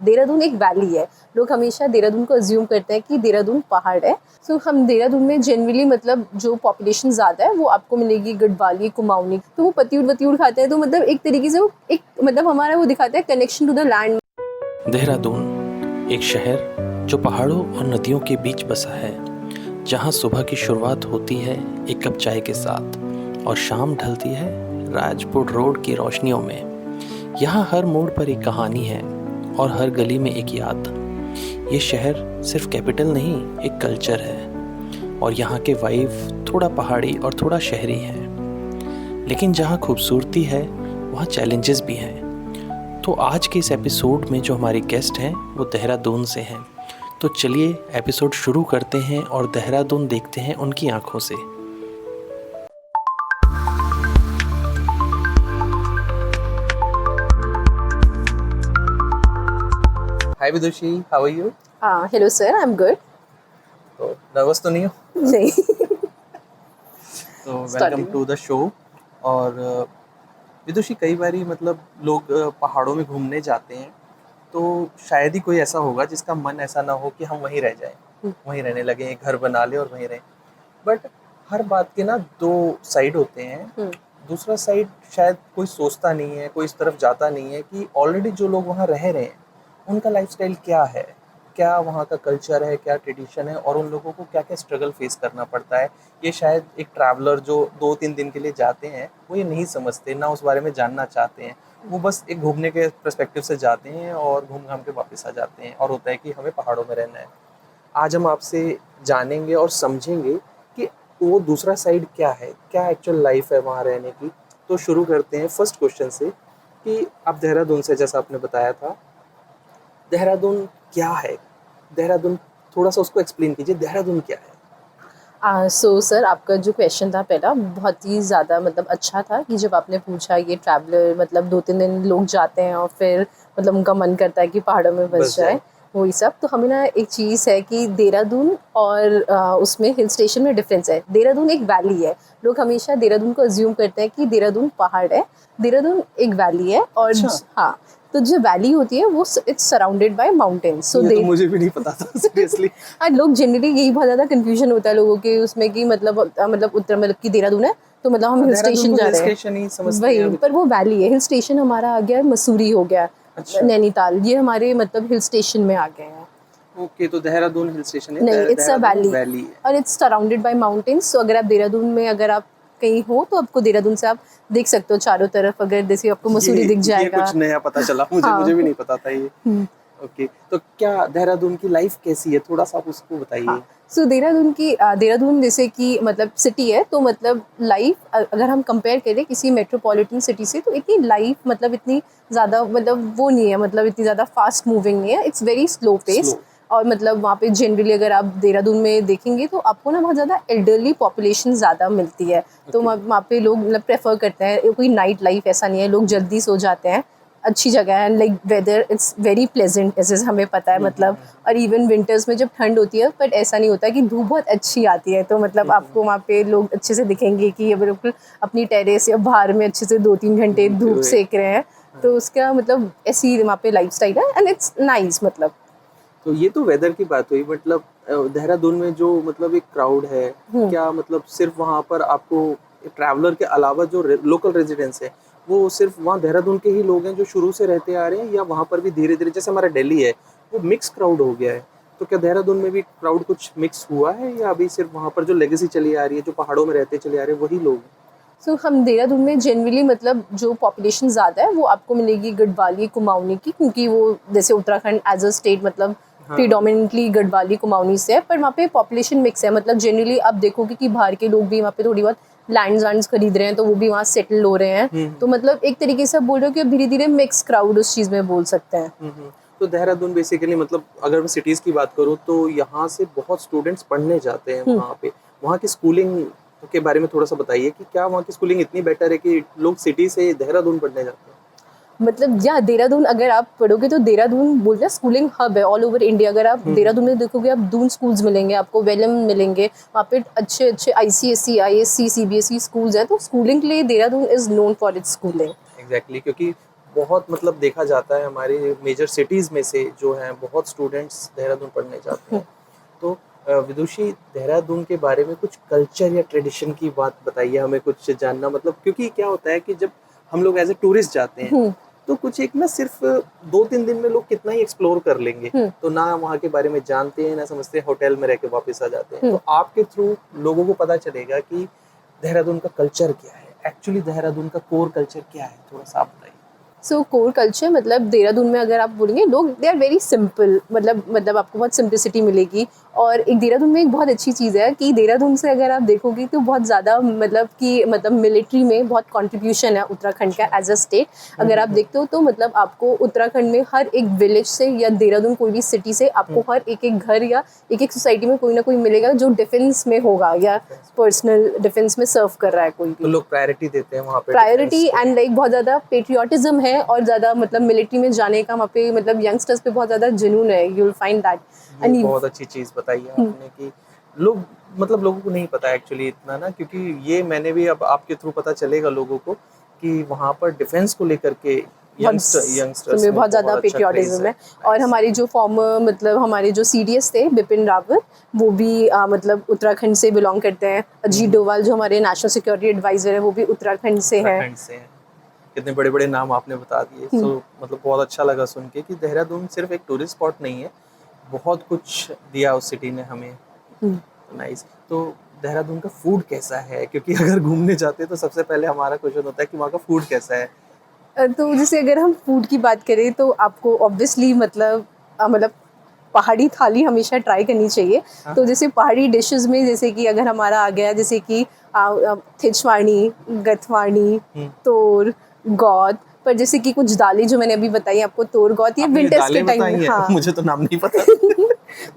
देहरादून एक वैली है। लोग हमेशा देहरादून को अज्यूम करते हैं कि देहरादून पहाड़ है। सो हम देहरादून में जनरली मतलब जो पॉपुलेशन ज़्यादा है वो आपको मिलेगी गढ़वाली, कुमाऊनी, तो वो पतियूड़ वतियूड़ खाते हैं। तो मतलब एक तरीके से वो एक मतलब हमारा वो दिखाता है connection to the land. Dehradun एक शहर जो पहाड़ों और नदियों के बीच बसा है, जहाँ सुबह की शुरुआत होती है एक कप चाय के साथ और शाम ढलती है राजपुर रोड की रोशनियों में। यहाँ हर मोड़ पर एक कहानी है और हर गली में एक याद। ये शहर सिर्फ कैपिटल नहीं, एक कल्चर है और यहाँ के वाइब थोड़ा पहाड़ी और थोड़ा शहरी है। लेकिन जहाँ खूबसूरती है वहाँ चैलेंजेस भी हैं। तो आज के इस एपिसोड में जो हमारे गेस्ट हैं वो देहरादून से हैं। तो चलिए एपिसोड शुरू करते हैं और देहरादून देखते हैं उनकी आंखों से। Hi Vidushi, how are you? Hello sir, I am good. तो नर्वस तो नहीं हो? नहीं। तो वेलकम टू द शो। और विदुषी, कई बारी मतलब लोग पहाड़ों में घूमने जाते हैं तो शायद ही कोई ऐसा होगा जिसका मन ऐसा ना हो कि हम वहीं रह जाएं, वहीं रहने लगे, घर बना ले और वहीं रहें। बट हर बात के ना दो साइड होते हैं। दूसरा साइड शायद कोई सोचता नहीं है, कोई इस तरफ जाता नहीं है कि ऑलरेडी जो लोग वहाँ रह रहे हैं उनका लाइफस्टाइल क्या है, क्या वहाँ का कल्चर है, क्या ट्रेडिशन है और उन लोगों को क्या क्या स्ट्रगल फेस करना पड़ता है। ये शायद एक ट्रैवलर जो 2-3 दिन के लिए जाते हैं वो ये नहीं समझते, ना उस बारे में जानना चाहते हैं। वो बस एक घूमने के पर्सपेक्टिव से जाते हैं और घूम घाम के वापस आ जाते हैं और होता है कि हमें पहाड़ों में रहना है। आज हम आपसे जानेंगे और समझेंगे कि वो दूसरा साइड क्या है, क्या एक्चुअल लाइफ है वहाँ रहने की। तो शुरू करते हैं फर्स्ट क्वेश्चन से कि आप देहरादून से, जैसा आपने बताया था, देहरादून क्या है? देहरादून थोड़ा सा उसको एक्सप्लेन कीजिए, देहरादून क्या है? सो सर, आपका जो क्वेश्चन था पहला बहुत ही ज़्यादा मतलब अच्छा था कि जब आपने पूछा ये ट्रैवलर मतलब 2-3 दिन लोग जाते हैं और फिर मतलब उनका मन करता है कि पहाड़ों में बस जाए, वही सब। तो हमें ना एक चीज़ है कि देहरादून और उसमें हिल स्टेशन में डिफरेंस है। देहरादून एक वैली है। लोग हमेशा देहरादून को अज्यूम करते हैं कि देहरादून पहाड़ है। देहरादून एक वैली है और हाँ, तो जो वैली होती है वो इट्स सराउंडेड बाय माउंटेन्स। सो तो मुझे भी नहीं पता था सीरियसली। लोग जनरली यही बहुत ज़्यादा कंफ्यूजन होता है लोगों के उसमें कि मतलब उत्तर मतलब कि देहरादून है तो मतलब हम हिल स्टेशन जा रहे हैं, वही। पर वो वैली है। हिल स्टेशन हमारा आ गया मसूरी, हो गया नैनीताल, ये हमारे मतलब हिल स्टेशन में आ गए हैं। ओके, तो देहरादून हिल स्टेशन है? नहीं, इट्स अ वैली और इट्स सराउंडेड बाय माउंटेन्स। सो अगर आप देहरादून में अगर आप कहीं हो तो आपको देहरादून से आप देख सकते हो चारों तरफ। अगर जैसे आपको मसूरी दिख जाएगा। ये कुछ नया पता चला मुझे। हाँ। मुझे भी नहीं पता था ये। ओके, तो क्या देहरादून की लाइफ कैसी है, थोड़ा सा आप उसको बताइए। हाँ। सो देहरादून जैसे कि मतलब सिटी है, तो मतलब लाइफ अगर हम कंपेयर करें किसी मेट्रोपॉलिटन सिटी से, तो इतनी लाइफ मतलब इतनी ज़्यादा मतलब वो नहीं है, मतलब इतनी ज़्यादा फास्ट मूविंग नहीं है। It's very slow pace. और मतलब वहाँ पे जनरली अगर आप देहरादून में देखेंगे तो आपको ना बहुत ज़्यादा एल्डरली पॉपुलेशन ज़्यादा मिलती है। तो वहाँ पे लोग मतलब प्रेफर करते हैं, कोई नाइट लाइफ ऐसा नहीं है, लोग जल्दी सो जाते हैं। अच्छी जगह है, like whether it's very pleasant, ऐसे हमें पता है मतलब। और इवन विंटर्स में जब ठंड होती है बट ऐसा नहीं होता कि धूप बहुत अच्छी आती है, तो मतलब आपको वहाँ पे लोग अच्छे से दिखेंगे कि ये बिल्कुल अपनी टेरेस या बाहर में अच्छे से 2-3 घंटे धूप सेक रहे हैं। तो उसका मतलब ऐसी वहाँ पे लाइफ स्टाइल है एंड इट्स नाइस मतलब। तो ये तो वेदर की बात हुई, मतलब देहरादून में जो मतलब एक क्राउड है, क्या मतलब सिर्फ वहाँ पर आपको ट्रैवलर के अलावा जो लोकल रेजिडेंट्स है वो सिर्फ वहाँ देहरादून के ही लोग हैं जो शुरू से रहते आ रहे हैं, या वहाँ पर भी धीरे धीरे, जैसे हमारा दिल्ली है वो मिक्स क्राउड हो गया है, तो क्या देहरादून में भी क्राउड कुछ मिक्स हुआ है, या अभी सिर्फ वहाँ पर जो लेगेसी चली आ रही है, जो पहाड़ों में रहते चले आ रहे हैं, वही लोग? सो हम देहरादून में जनरली मतलब जो पॉपुलेशन ज़्यादा है वो आपको मिलेगी गढ़वाली, कुमाऊनी की, क्योंकि वो जैसे उत्तराखंड एज अ स्टेट मतलब प्रीडोमिनेंटली गढ़वाली कुमाऊनी से है। पर वहाँ पे पॉपुलेशन मिक्स है, मतलब जनरली आप देखोगे कि बाहर के लोग भी वहाँ पे थोड़ी बहुत लैंड्स खरीद रहे हैं, तो वो भी वहाँ सेटल हो रहे हैं। तो मतलब एक तरीके से आप बोल रहे हो कि अब धीरे धीरे मिक्स क्राउड उस चीज़ में बोल सकते हैं। तो देहरादून बेसिकली मतलब अगर मैं सिटीज़ की बात करूँ तो यहाँ से बहुत स्टूडेंट्स पढ़ने जाते हैं वहाँ पे। वहाँ की स्कूलिंग के बारे में थोड़ा सा बताइए कि क्या वहाँ की स्कूलिंग इतनी बेटर है कि लोग सिटी से देहरादून पढ़ने जाते हैं? मतलब या देहरादून अगर आप पढ़ोगे तो देहरादून बोल रहे स्कूलिंग हब है ऑल ओवर इंडिया। अगर आप देहरादून में देखोगे आप दून स्कूल्स मिलेंगे, आपको वेलम मिलेंगे, वहाँ पे अच्छे अच्छे ICSE, ISC, CBSE स्कूल्स हैं। तो स्कूलिंग के लिए Dehradun is known for its schooling. Exactly, क्योंकि बहुत मतलब देखा जाता है हमारे मेजर सिटीज़ में से जो हैं बहुत स्टूडेंट्स देहरादून पढ़ने जाते हैं। तो विदुषी, देहरादून के बारे में कुछ कल्चर या ट्रेडिशन की बात बताइए, हमें कुछ जानना, मतलब क्योंकि क्या होता है कि जब हम लोग एज ए टूरिस्ट जाते हैं तो कुछ एक ना सिर्फ 2-3 दिन में लोग कितना ही एक्सप्लोर कर लेंगे, तो ना वहाँ के बारे में जानते हैं ना समझते हैं, होटल में रह के वापस आ जाते हैं। तो आपके थ्रू लोगों को पता चलेगा कि देहरादून का कल्चर क्या है, एक्चुअली देहरादून का कोर कल्चर क्या है, थोड़ा सा आप बताइए। सो कोर कल्चर मतलब देहरादून में अगर आप बोलेंगे लोग दे आर वेरी सिंपल, मतलब आपको बहुत सिंप्लिसिटी मिलेगी। और एक देहरादून में एक बहुत अच्छी चीज़ है कि देहरादून से अगर आप देखोगे तो बहुत ज़्यादा मतलब मिलिट्री में बहुत कंट्रीब्यूशन है उत्तराखंड का एज अ स्टेट। अगर आप देखते हो तो मतलब आपको उत्तराखंड में हर एक विलेज से या देहरादून कोई भी सिटी से आपको हर एक एक घर या एक एक सोसाइटी में कोई ना कोई मिलेगा जो डिफेंस में होगा या पर्सनल डिफेंस में सर्व कर रहा है कोई तो भी। लोग प्रायोरिटी देते हैं वहाँ पे, प्रायोरिटी एंड लाइक बहुत ज़्यादा पेट्रियाटिज्म है और ज़्यादा मतलब मिलिट्री में जाने का वहाँ पे मतलब यंगस्टर्स पे बहुत ज़्यादा जुनून है, यू विल फाइंड दैट। ये बहुत अच्छी चीज़ बताई है आपने कि लोग, मतलब लोगों को नहीं पता एक्चुअली इतना ना, क्योंकि ये मैंने भी अब आपके थ्रू पता चलेगा लोगों को कि वहाँ पर डिफेंस को लेकर के यंगस्टर्स में बहुत ज़्यादा अच्छा पेट्रियाटिज्म है। क्रेज और हमारे जो फॉर्मर मतलब हमारे जो सीडीएस थे बिपिन रावत, वो भी मतलब उत्तराखंड से बिलोंग करते हैं। अजीत डोवाल जो हमारे नेशनल सिक्योरिटी एडवाइजर है वो भी उत्तराखंड से हैं। उत्तराखंड से हैं। कितने बड़े बड़े नाम आपने बता दिए। सो मतलब बहुत अच्छा लगा सुन के कि देहरादून सिर्फ एक टूरिस्ट स्पॉट नहीं है, बहुत कुछ दिया उस सिटी ने हमें। नाइस। तो देहरादून का फूड कैसा है, क्योंकि अगर घूमने जाते हैं तो सबसे पहले हमारा क्वेश्चन होता है कि वहाँ का फूड कैसा है। तो जैसे अगर हम फूड की बात करें तो आपको ऑब्वियसली मतलब पहाड़ी थाली हमेशा ट्राई करनी चाहिए। तो जैसे पहाड़ी डिशेस में जैसे कि अगर हमारा आ गया जैसे कि थिचवाणी, गथवाणी, तोर, गौत। पर जैसे कि कुछ दालें जो मैंने अभी बताई आपको, तोर गौत, ये आपने विंटर्स के दालें टाइम बताई में। हैं, हाँ मुझे तो नाम नहीं पता।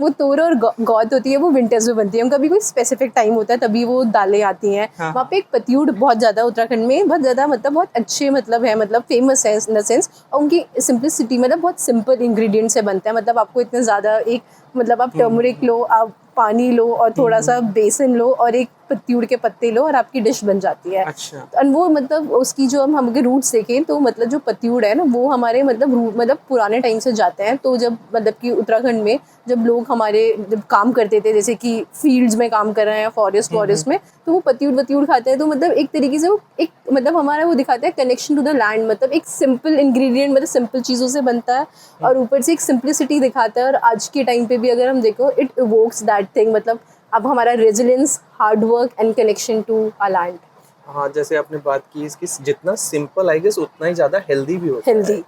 वो तोर और गौत होती है, वो विंटर्स में बनती है, उनका भी कोई स्पेसिफिक टाइम होता है तभी वो दालें आती हैं। हाँ। वहाँ पे एक पतियूड़ बहुत ज़्यादा उत्तराखंड में बहुत ज़्यादा मतलब बहुत अच्छे मतलब है, मतलब फेमस है इन द सेंस। और उनकी सिंपलिसिटी मतलब बहुत सिंपल इंग्रेडिएंट से बनता है। मतलब आपको इतने ज़्यादा एक मतलब आप टर्मरिक लो, आप पानी लो और थोड़ा सा बेसन लो और एक पत्तियूड़ के पत्ते लो और आपकी डिश बन जाती है। अच्छा। और वो मतलब उसकी जो हम अगर रूट्स देखें तो मतलब जो पत्तियूड़ है ना वो हमारे मतलब पुराने टाइम से जाते हैं। तो जब मतलब कि उत्तराखंड में जब लोग हमारे जब काम करते थे जैसे कि फील्ड्स में काम कर रहे हैं, फॉरेस्ट में, तो वो पत्तियूड़ खाते हैं। तो मतलब एक तरीके से वो एक मतलब हमारा वो दिखाता है कनेक्शन टू द लैंड। मतलब एक सिंपल इंग्रेडिएंट मतलब सिंपल चीज़ों से बनता है और ऊपर से एक सिंप्लिसिटी दिखाता है। और आज के टाइम पे भी अगर हम देखो इट इवोक्स दैट थिंग, मतलब अब हमारा resilience, hard work and connection to a land. हाँ, जैसे आपने बात की इसकी, जितना सिंपल आई गेस उतना ही ज़्यादा हेल्दी भी होता है। हेल्दी।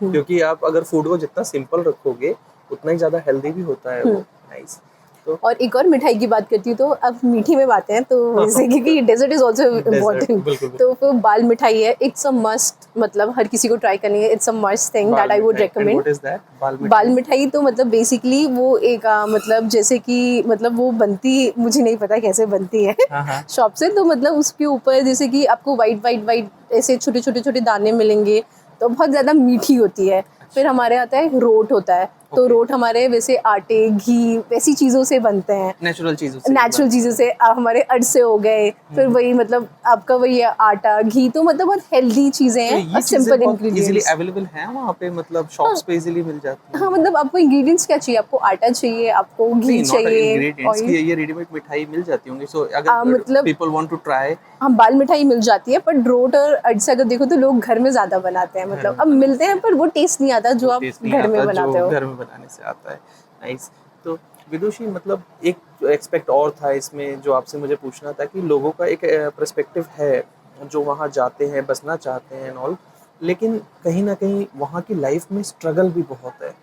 क्योंकि आप अगर फूड को जितना सिंपल रखोगे उतना ही ज़्यादा हेल्दी भी होता है वो। नाइस। तो और एक और मिठाई की बात करती हूँ तो अब मीठी में बातें हैं तो जैसे क्योंकि डेजर्ट इज ऑल्सो इम्पोर्टेंट। बिल्कुल। तो फिर बाल मिठाई है, इट्स अ मस्ट, मतलब हर किसी को ट्राई करनी है, it's a must thing that I would recommend. What is that बाल बाल मिठाई? मिठाई तो मतलब बेसिकली वो एक मतलब जैसे कि मतलब वो बनती, मुझे नहीं पता कैसे बनती है हाँ। शॉप से। तो मतलब उसके ऊपर जैसे कि आपको वाइट ऐसे छोटे छोटे दाने मिलेंगे, तो बहुत ज़्यादा मीठी होती है। फिर हमारे आता है रोट होता है। तो रोट हमारे वैसे आटे, घी वैसी चीज़ों से बनते हैं, नेचुरल चीज़ों से। हमारे अरसे हो गए, फिर वही मतलब आपका वही आटा, घी, तो मतलब बहुत हेल्दी चीज़ें तो हैं ये और चीज़ें सिंपल बहुत इजीली इंग्रेडिएंट्स। अवेलेबल हैं वहाँ पे, मतलब शॉप्स पे इजीली मिल जाती हाँ हैं? मतलब आपको इंग्रेडिएंट्स क्या चाहिए, आपको आटा चाहिए, आपको घी नहीं, नॉट चाहिए, इंग्रेडिएंट्स ऑयल। की ये रेडीमेड मिठाई मिल जाती होंगी। सो अगर मतलब पीपल वांट टू ट्राई, हाँ बाल मिठाई मिल जाती है, पर रोट और अरसे अगर देखो तो लोग घर में ज़्यादा बनाते हैं। घर मतलब में अब बनाते मिलते हैं पर वो टेस्ट नहीं आता जो वो आप टेस्ट नहीं घर में आता जो बनाते हो। घर में बनाने से आता है। नाइस। तो विदुषी, मतलब एक एक्सपेक्ट और था इसमें जो आपसे मुझे पूछना था कि लोगों का एक पर्सपेक्टिव है जो वहाँ जाते हैं, बसना चाहते हैं एंड ऑल, लेकिन कहीं ना कहीं वहाँ की लाइफ में स्ट्रगल भी बहुत है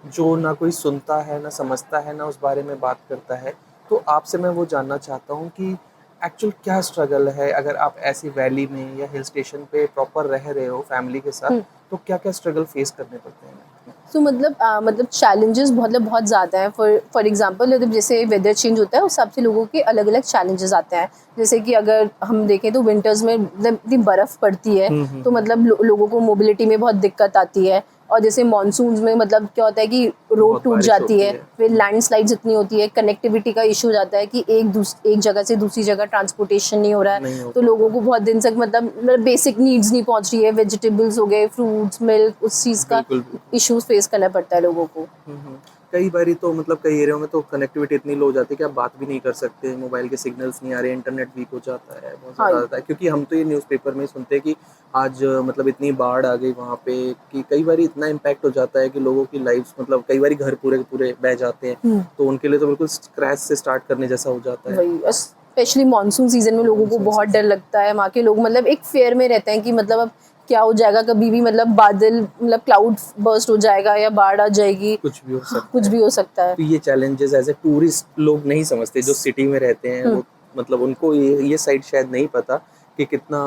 जो ना कोई सुनता है, ना समझता है, ना उस बारे में बात करता है। तो आपसे मैं वो जानना चाहता हूँ कि एक्चुअल क्या स्ट्रगल है अगर आप ऐसी वैली में या हिल स्टेशन पे प्रॉपर रह रहे हो फैमिली के साथ, तो क्या क्या स्ट्रगल फेस करने पड़ते हैं? तो मतलब चैलेंजेस बहुत ज़्यादा हैं। फॉर एग्जांपल मतलब जैसे वेदर चेंज होता है उस हिसाब से लोगों के अलग अलग चैलेंजेस आते हैं। जैसे कि अगर हम देखें तो विंटर्स में मतलब इतनी बर्फ़ पड़ती है तो मतलब लोगों को मोबिलिटी में बहुत दिक्कत आती है। और जैसे मॉनसून्स में मतलब क्या होता है कि रोड बहुत टूट बारिश जाती होती है, है। फिर लैंडस्लाइड्स इतनी होती है, कनेक्टिविटी का इशू हो जाता है कि एक जगह से दूसरी जगह ट्रांसपोर्टेशन नहीं हो रहा नहीं है, हो तो पाता। लोगों को बहुत दिन तक मतलब बेसिक नीड्स नहीं पहुंच रही है, वेजिटेबल्स हो गए, फ्रूट्स, मिल्क, उस चीज़ का बिल्कुल, बिल्कुल। इश्यूज फेस करना पड़ता है लोगों को। हुँ। कई बारी तो मतलब कई एरिया में तो कनेक्टिविटी इतनी लो हो जाती है कि आप बात भी नहीं कर सकते, मोबाइल के सिग्नल्स नहीं आ रहे, इंटरनेट वीक हो जाता है, बहुत हाँ, ज़्यादा आता है। क्योंकि हम तो ये न्यूज़पेपर में ही सुनते हैं कि आज मतलब इतनी बाढ़ आ गई वहाँ पे कि कई बारी इतना इम्पैक्ट हो जाता है कि लोगों की लाइफ़्स मतलब कई बारी घर पूरे के पूरे बह जाते हैं। हम्म, तो उनके लिए तो बिल्कुल स्क्रैच से स्टार्ट करने जैसा हो जाता है। वही स्पेशली मानसून सीजन में लोगों को मानसून बहुत डर सीज़न लगता है। वहाँ के लोग मतलब एक फेयर में रहते हैं कि मतलब अब क्या हो जाएगा, कभी भी मतलब बादल मतलब क्लाउड बर्स्ट हो जाएगा या बाढ़ आ जाएगी, कुछ भी हो हाँ, सकता कुछ है। भी हो सकता है। तो ये चैलेंजेस एज़ अ टूरिस्ट लोग नहीं समझते, जो सिटी में रहते हैं हम्म, वो मतलब उनको ये साइड शायद नहीं पता कि कितना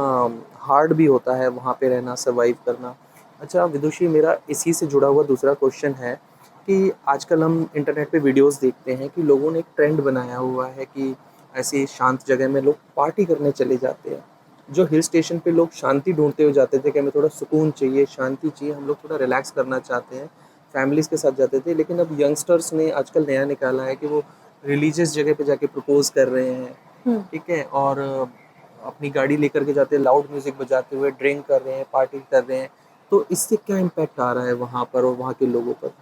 हार्ड भी होता है वहाँ पे रहना, सर्वाइव करना। अच्छा विदुषी, मेरा इसी से जुड़ा हुआ दूसरा क्वेश्चन है कि आजकल हम इंटरनेट पे वीडियोस देखते हैं कि लोगों ने एक ट्रेंड बनाया हुआ है कि ऐसी शांत जगह में लोग पार्टी करने चले जाते हैं। जो हिल स्टेशन पे लोग शांति ढूँढते हुए जाते थे कि हमें थोड़ा सुकून चाहिए, शांति चाहिए, हम लोग थोड़ा रिलैक्स करना चाहते हैं, फैमिलीज़ के साथ जाते थे। लेकिन अब यंगस्टर्स ने आजकल नया निकाला है कि वो रिलीजियस जगह पे जाके प्रपोज़ कर रहे हैं, हम्म। ठीक है? और अपनी गाड़ी लेकर के जाते हैं, लाउड म्यूज़िक बजाते हुए ड्रिंक कर रहे हैं, पार्टी कर रहे हैं। तो इससे क्या इम्पैक्ट आ रहा है वहाँ पर और वहाँ के लोगों पर?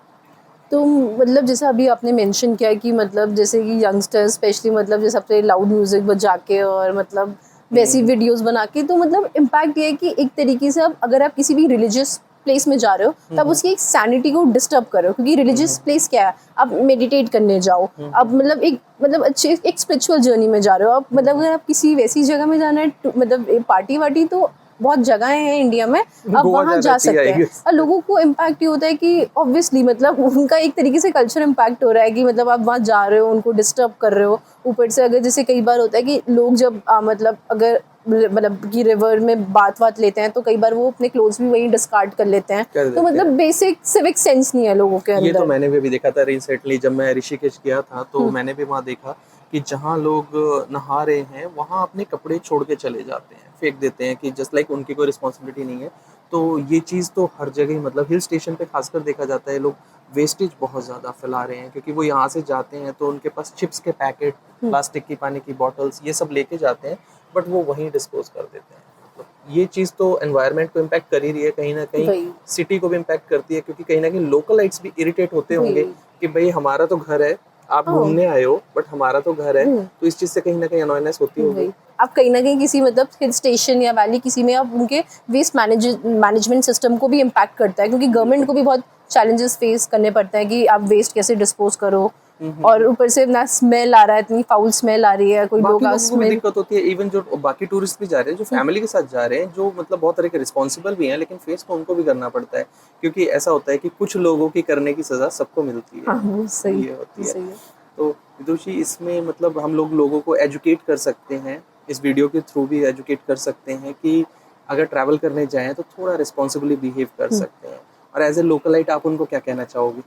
तो मतलब जैसा अभी आपने मेंशन किया कि मतलब जैसे कि यंगस्टर्स स्पेशली मतलब जैसे अपने लाउड म्यूजिक बजा के और मतलब वैसी हुँ, वीडियोस बना के, तो मतलब इम्पैक्ट ये है कि एक तरीके से अब अगर आप किसी भी रिलीजियस प्लेस में जा रहे हो हुँ, तब हुँ, उसकी एक सैनिटी को डिस्टर्ब कर रहे हो, क्योंकि हुँ, रिलीजियस हुँ, प्लेस क्या है, आप मेडिटेट करने जाओ, हुँ, आप मतलब एक मतलब अच्छे एक स्पिरिचुअल जर्नी में जा रहे हो आप, हुँ, मतलब हुँ। अगर आप किसी वैसी जगह में जाना है मतलब पार्टी वार्टी, तो बहुत जगहें हैं इंडिया में, आप गोवा वहाँ जाना जा चाहिए आई सकते हैं। गेस। और लोगों को इम्पैक्ट ये होता है कि ऑब्वियसली मतलब उनका एक तरीके से कल्चर इम्पैक्ट हो रहा है कि मतलब आप वहाँ जा रहे हो, उनको डिस्टर्ब कर रहे हो। ऊपर से अगर जैसे कई बार होता है कि लोग जब मतलब अगर मतलब कि रिवर में बात बात लेते हैं तो कई बार वो अपने क्लोथ्स भी वहीं डिस्कार्ड कर लेते हैं। कर तो देते मतलब हैं। बेसिक सिविक सेंस नहीं है लोगों के ये तो अंदर। मैंने भी अभी देखा था रिसेंटली, जब मैं ऋषिकेश गया था तो हम्म, मैंने भी वहाँ देखा कि जहाँ लोग नहा रहे हैं वहाँ अपने कपड़े छोड़ के चले जाते हैं, फेंक देते हैं कि जस्ट लाइक उनकी कोई रिस्पॉन्सिबिलिटी नहीं है। तो ये चीज़ तो हर जगह ही मतलब हिल स्टेशन पे खासकर देखा जाता है, लोग वेस्टेज बहुत ज़्यादा फैला रहे हैं क्योंकि वो यहाँ से जाते हैं तो उनके पास चिप्स के पैकेट, हम्म, प्लास्टिक की पानी की बॉटल्स ये सब लेके जाते हैं, बट वो वहीं डिस्पोज कर देते हैं। मतलब ये चीज़ तो एनवायरनमेंट को इम्पैक्ट कर ही रही है, कहीं ना कहीं वही सिटी को भी इम्पैक्ट करती है क्योंकि कहीं न कहीं लोकलाइट्स भी इरिटेट होते होंगे वही कि भई हमारा तो घर है, आप हाँ। घूमने आए हो बट हमारा तो घर है, हम्म, तो इस चीज़ से कहीं न कहीं अनोयनेस होती होगी। वही आप कहीं ना कहीं किसी मतलब हिल स्टेशन या वैली किसी में आप उनके वेस्ट मैनेजमेंट सिस्टम को भी इम्पैक्ट करता है, क्योंकि गवर्नमेंट बिल्कुल। को भी बहुत चैलेंजेस फेस करने पड़ते हैं कि आप वेस्ट कैसे डिस्पोज करो। हुँ, हुँ, और हुँ। ऊपर से ना स्मेल आ रहा है, इतनी फाउल स्मेल आ रही है, कोई लोग बाकी आ लोगों को भी स्मेल। दिक्कत होती है, इवन जो बाकी टूरिस्ट भी जा रहे हैं, जो फैमिली के साथ जा रहे हैं, जो मतलब बहुत तरह के रिस्पॉन्सिबल भी हैं, लेकिन फेस तो उनको भी करना पड़ता है क्योंकि ऐसा होता है कि कुछ लोगों की करने की सज़ा सबको मिलती है, हाँ, वो सही ये होती है। सही है। तो विदुषी, इसमें मतलब हम लोग लोगों को एजुकेट कर सकते हैं, इस वीडियो के थ्रू भी एजुकेट कर सकते हैं कि अगर ट्रैवल करने जाएँ तो थोड़ा रिस्पॉन्सिबली बिहेव कर सकते हैं। और एज़ अ लोकलाइट आप उनको क्या कहना चाहोगे?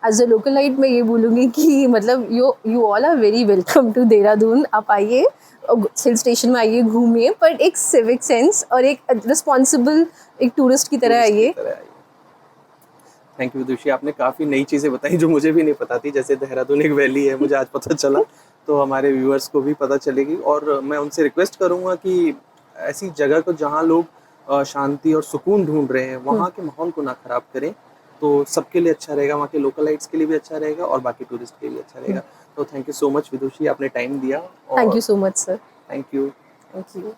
एज अ लोकलाइट मैं ये बोलूँगी कि मतलब you all are very welcome to Dehradun. आप आइए, हिल स्टेशन में आइए, घूमिए, पर एक सिविक सेंस और एक रिस्पॉन्सिबल एक टूरिस्ट की तरह टूरिस्ट की आइए। तरह आइए। थैंक यू विदुषी, आपने काफ़ी नई चीज़ें बताई जो मुझे भी नहीं पता थी, जैसे देहरादून एक वैली है, मुझे आज पता चला, तो हमारे व्यूअर्स को भी पता चलेगी। और मैं उनसे रिक्वेस्ट करूँगा कि ऐसी जगह को जहाँ लोग शांति और सुकून ढूँढ रहे हैं, वहाँ के माहौल को ना ख़राब करें, तो सबके लिए अच्छा रहेगा, वहाँ के लोकलाइट्स के लिए भी अच्छा रहेगा और बाकी टूरिस्ट के लिए अच्छा रहेगा। तो थैंक यू सो मच विदुषी, आपने टाइम दिया थैंक और you so much sir. Thank you. Thank you.